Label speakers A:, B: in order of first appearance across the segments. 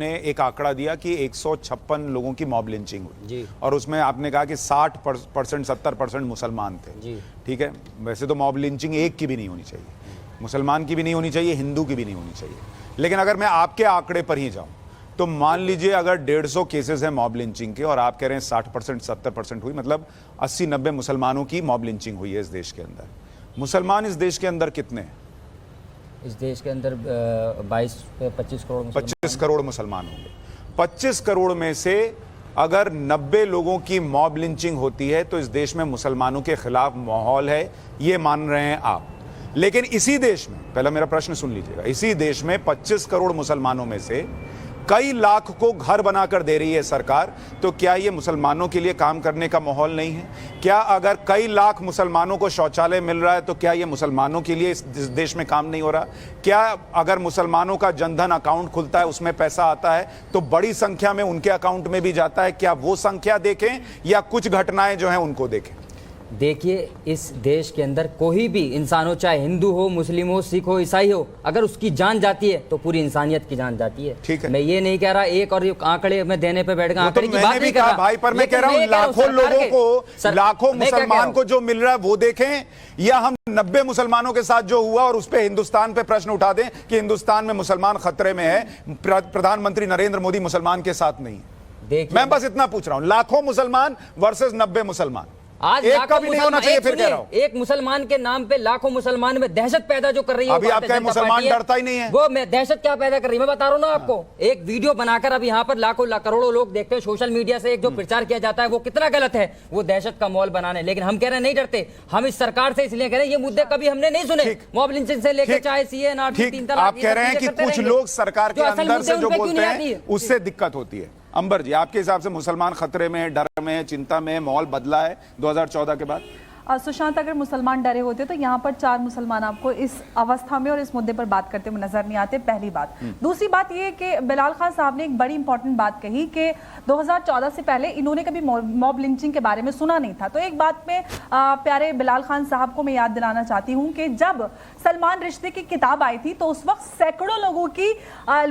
A: ने एक आंकड़ा दिया कि 156 लोगों की मॉब लिंचिंग हुई
B: जी।
A: और उसमें आपने कहा कि 60% 70% मुसलमान थे
B: जी।
A: ठीक है, वैसे तो मॉब लिंचिंग एक की भी नहीं होनी चाहिए, मुसलमान की भी नहीं होनी चाहिए, हिंदू की भी नहीं होनी चाहिए। लेकिन अगर मैं आपके आंकड़े पर ही जाऊं तो मान लीजिए अगर 150 केसेस हैं मॉब लिंचिंग के और आप कह रहे हैं 60% 70% हुई, मतलब 80-90 मुसलमानों की मॉब लिंचिंग हुई है इस देश के अंदर। मुसलमान इस देश के अंदर कितने हैं?
B: इस देश के अंदर 22-25 करोड़
A: 25 करोड़ मुसलमान होंगे। 25 करोड़ में से अगर 90 लोगों की मॉब लिंचिंग होती है तो इस देश में मुसलमानों के खिलाफ माहौल है, ये मान रहे हैं आप। लेकिन इसी देश में, पहला मेरा प्रश्न सुन लीजिएगा, इसी देश में 25 करोड़ मुसलमानों में से कई लाख को घर बनाकर दे रही है सरकार, तो क्या ये मुसलमानों के लिए काम करने का माहौल नहीं है? क्या अगर कई लाख मुसलमानों को शौचालय मिल रहा है तो क्या ये मुसलमानों के लिए इस देश में काम नहीं हो रहा? क्या अगर मुसलमानों का जनधन अकाउंट खुलता है उसमें पैसा आता है तो बड़ी संख्या में उनके अकाउंट में भी जाता है? क्या वो संख्या देखें या कुछ घटनाएं जो हैं उनको देखें?
B: देखिए, इस देश के अंदर कोई भी इंसान हो, चाहे हिंदू हो, मुस्लिम हो, सिख हो, ईसाई हो, अगर उसकी जान जाती है तो पूरी इंसानियत की जान जाती है।
A: ठीक है,
B: मैं ये नहीं कह रहा एक और आंकड़े में देने पे बैठ गया, आंकड़े की बात नहीं कर रहा
A: भाई, पर मैं कह रहा हूं लाखों लोगों को, लाखों मुसलमान को जो मिल रहा है वो देखें, या हम 90 मुसलमानों के साथ जो हुआ और उस पे हिंदुस्तान पे प्रश्न उठा दें कि हिंदुस्तान में मुसलमान खतरे में है, प्रधानमंत्री नरेंद्र मोदी मुसलमान के साथ नहीं है। मैं बस इतना पूछ रहा हूं, लाखों मुसलमान वर्सेस 90 मुसलमान।
B: आज
A: एक का भी नहीं होना चाहिए, फिर कह रहा हूं।
B: एक मुसलमान के नाम पे लाखों मुसलमान में दहशत पैदा जो कर रही है,
A: अभी आप कहें मुसलमान डरता ही नहीं है,
B: वो मैं दहशत क्या पैदा कर रही है मैं बता रहा हूं ना आपको। एक वीडियो बनाकर अब यहाँ पर लाखों करोड़ों लोग देखते हैं, सोशल मीडिया से एक जो प्रचार किया जाता है वो कितना गलत है, वो दहशत का माहौल बनाने। लेकिन हम कह रहे हैं नहीं डरते, हम इस सरकार से इसलिए कह रहे हैं ये मुद्दे कभी हमने नहीं सुने, मॉब लिंचिंग से लेकर चाहे सीए एनआरसी 3 तलाक।
A: आप कह रहे हैं कि कुछ लोग सरकार के अंदर से जो बोलते हैं उससे दिक्कत होती है। अंबर जी, आपके हिसाब से मुसलमान खतरे में है, डर में है, चिंता में है, माहौल बदला है 2014 के बाद?
C: सुशांत, अगर मुसलमान डरे होते तो यहाँ पर 4 मुसलमान आपको इस अवस्था में और इस मुद्दे पर बात करते हुए नजर नहीं आते, पहली बात। दूसरी बात ये कि बिलाल खान साहब ने एक बड़ी इंपॉर्टेंट बात कही कि 2014 से पहले इन्होंने कभी मॉब लिंचिंग के बारे में सुना नहीं था। तो एक बात में प्यारे बिलाल खान साहब को मैं याद दिलाना चाहती हूँ कि जब सलमान रिश्ते की किताब आई थी तो उस वक्त सैकड़ों लोगों की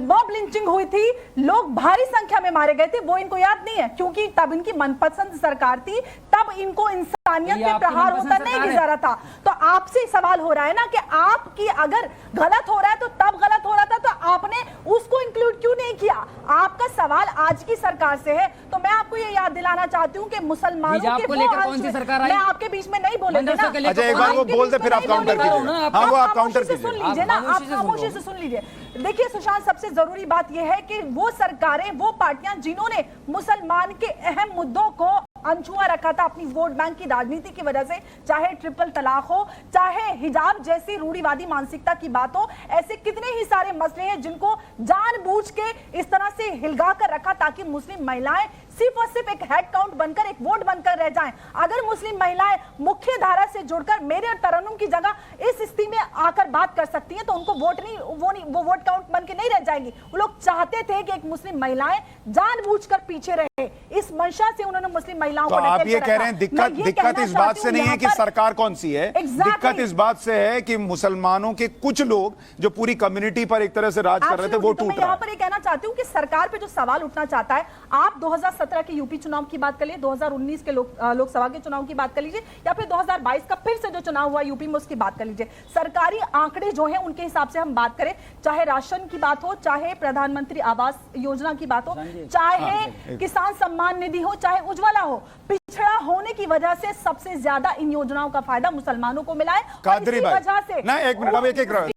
C: मॉब लिंचिंग हुई थी, लोग भारी संख्या में मारे गए थे। वो इनको याद नहीं है क्योंकि तब इनकी मनपसंद सरकार थी, तब इनको इंसानियत के प्रहार होता नहीं गुजारा था। तो आपसे सवाल हो रहा है ना कि आपकी अगर गलत हो रहा है तो तब गलत हो रहा था तो आपने उसको इंक्लूड क्यों नहीं किया? आपका सवाल आज की सरकार से है। तो मैं आपको ये याद दिलाना चाहती हूँ कि मुसलमानों के
B: कौन सी सरकार आई?
C: मैं आपके बीच में नहीं बोलूंगी ना।
A: अच्छा, एक बार वो बोल दे फिर आप काउंटर कीजिए। हाँ, वो आप काउंटर कीजिए।
C: सुन लीजिए ना, आप खामोशी से सुन लीजिए। देखिए सुशांत, सबसे जरूरी बात यह है कि वो सरकारें, वो पार्टियां जिन्होंने मुसलमान के अहम मुद्दों को अनछुआ रखा था अपनी वोट बैंक की राजनीति की वजह से, चाहे ट्रिपल तलाक हो, चाहे हिजाब जैसी रूढ़िवादी मानसिकता की बात हो, ऐसे कितने ही सारे मसले हैं जिनको जानबूझ के इस तरह से हिलगा कर रखा ताकि मुस्लिम महिलाएं सिर्फ और सिर्फ एक हेड काउंट बनकर, एक वोट बनकर रह जाएं। अगर मुस्लिम महिलाएं मुख्य धारा से जुड़कर मेरे और तरन्नुम की जगह इस स्थिति में आकर बात कर सकती हैं तो उनको वो वोट काउंट बन के नहीं रह जाएंगी। वो लोग चाहते थे कि एक मुस्लिम महिलाएं जानबूझकर पीछे रहे, इस मंशा से उन्होंने मुस्लिम महिलाओं को
A: आप ये कह रहे हैं दिक्कत इस बात से नहीं है कि सरकार कौन सी है, दिक्कत इस बात से है कि मुसलमानों के कुछ लोग जो पूरी कम्युनिटी पर एक तरह से राज कर रहे थे वो टूट रहा है।
C: यहाँ पर ये कहना चाहती हूँ कि सरकार पे जो सवाल उठना चाहता है, आप 2017 के यूपी चुनाव की बात कर लीजिए, 2019 के लोकसभा के चुनाव की बात कर लीजिए, या फिर 2022 का फिर से जो चुनाव हुआ यूपी में उसकी बात कर लीजिए। सरकारी आंकड़े जो हैं उनके हिसाब से हम बात करें, चाहे राशन की बात हो, चाहे प्रधानमंत्री आवास योजना की बात हो, चाहे किसान सम्मान निधि हो, चाहे उज्ज्वला हो, पिछड़ा होने की वजह से सबसे ज्यादा इन योजनाओं का फायदा मुसलमानों को मिला है।
A: कादरी भाई, ना एक मिनट, अब एक